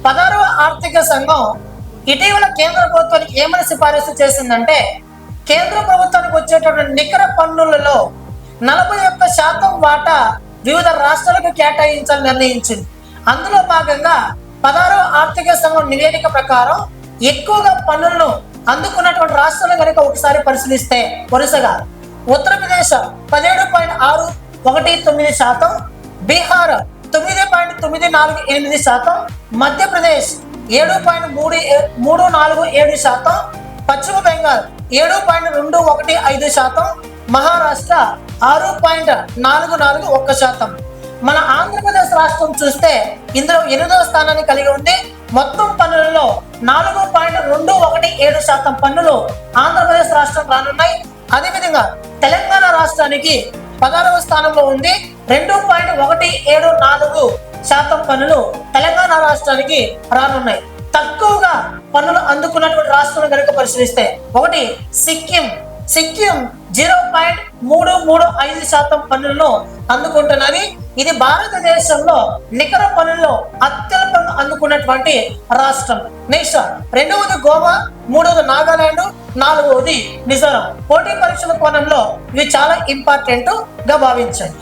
16వ ఆర్థిక సంఘం ఇటీవల కేంద్ర ప్రభుత్వానికి ఏమని సిఫారసు చేసిందంటే, కేంద్ర ప్రభుత్వానికి వచ్చేటటువంటి నికర పన్నులలో 41% వాటా వివిధ రాష్ట్రాలకు కేటాయించాలని నిర్ణయించింది. అందులో భాగంగా 16వ ఆర్థిక సంఘం నివేదిక ప్రకారం ఎక్కువగా పన్నులను అందుకున్నటువంటి రాష్ట్రాలు కనుక ఒకసారి పరిశీలిస్తే వరుసగా ఉత్తరప్రదేశ్ 17.619%, బీహార్ 9.948%, మధ్యప్రదేశ్ 7.347%, పశ్చిమ బెంగాల్ 7.215%, మహారాష్ట్ర 6.441%. మన ఆంధ్రప్రదేశ్ రాష్ట్రం చూస్తే ఇందులో 8వ స్థానాన్ని కలిగి ఉంది. మొత్తం పన్నులలో 4.217% పన్నులు ఆంధ్రప్రదేశ్ రాష్ట్రం రానున్నాయి. అదేవిధంగా తెలంగాణ రాష్ట్రానికి 16వ స్థానంలో ఉంది. 2.174% పన్నులు తెలంగాణ రాష్ట్రానికి రానున్నాయి. తక్కువగా పన్నులు అందుకున్నటువంటి రాష్ట్రాలు కనుక పరిశీలిస్తే ఒకటి సిక్కిం 0.335% పన్నులను అందుకుంటున్నది. ఇది భారతదేశంలో నికర పన్నుల్లో అత్యల్పంగా అందుకున్నటువంటి రాష్ట్రం. నెక్స్ట్ రెండవది గోవా, మూడవది నాగాలాండ్, నాలుగవది మిజోరాం. పోటీ పరీక్షల కోణంలో ఇవి చాలా ఇంపార్టెంట్ గా భావించండి.